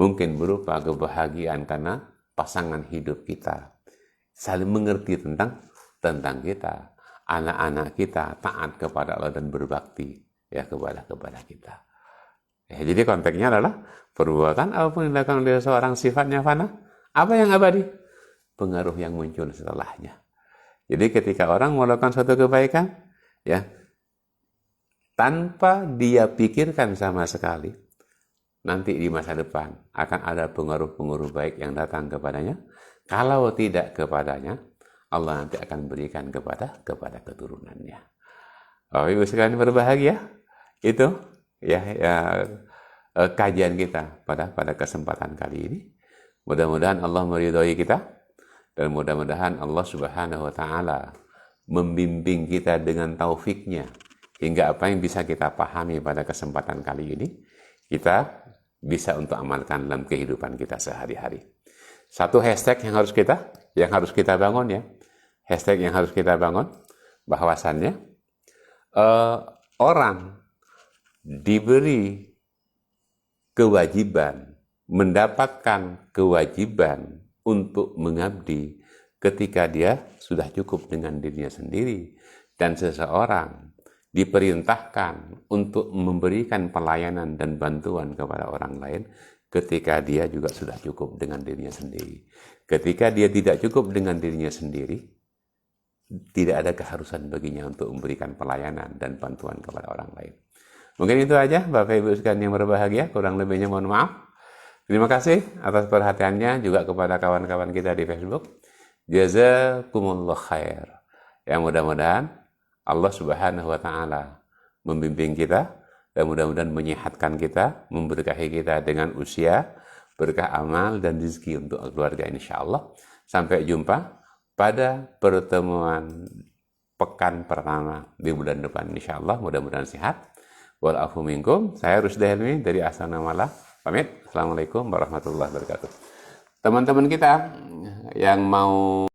Mungkin berupa kebahagiaan karena pasangan hidup kita saling mengerti tentang kita, anak-anak kita taat kepada Allah dan berbakti ya kepada kita. Ya, jadi konteksnya adalah perbuatan apapun yang dilakukan oleh seorang sifatnya fana. Apa yang abadi? Pengaruh yang muncul setelahnya. Jadi ketika orang melakukan suatu kebaikan, ya tanpa dia pikirkan sama sekali, nanti di masa depan akan ada pengaruh-pengaruh baik yang datang kepadanya. Kalau tidak kepadanya, Allah nanti akan berikan kepada keturunannya. Oh, Ibu sekalian berbahagia. Itu ya kajian kita pada kesempatan kali ini. Mudah-mudahan Allah meridhoi kita dan mudah-mudahan Allah Subhanahu wa taala membimbing kita dengan taufiknya hingga apa yang bisa kita pahami pada kesempatan kali ini kita bisa untuk amalkan dalam kehidupan kita sehari-hari. Satu hashtag yang harus kita bangun ya. Hashtag yang harus kita bangun bahwasannya orang diberi kewajiban, mendapatkan kewajiban untuk mengabdi ketika dia sudah cukup dengan dirinya sendiri, dan seseorang diperintahkan untuk memberikan pelayanan dan bantuan kepada orang lain ketika dia juga sudah cukup dengan dirinya sendiri. Ketika dia tidak cukup dengan dirinya sendiri, tidak ada keharusan baginya untuk memberikan pelayanan dan bantuan kepada orang lain. Mungkin itu aja Bapak Ibu sekalian yang berbahagia, kurang lebihnya mohon maaf. Terima kasih atas perhatiannya juga kepada kawan-kawan kita di Facebook. Jazakumullah khair. Yang mudah-mudahan Allah Subhanahu wa taala membimbing kita dan mudah-mudahan menyehatkan kita, memberkahi kita dengan usia, berkah amal dan rezeki untuk keluarga insyaallah. Sampai jumpa pada pertemuan pekan pertama di bulan depan insyaallah, mudah-mudahan sehat. Walafu minkum, saya Rusdi Helmi dari Astana Malah. Pamit. Assalamualaikum warahmatullahi wabarakatuh. Teman-teman kita yang mau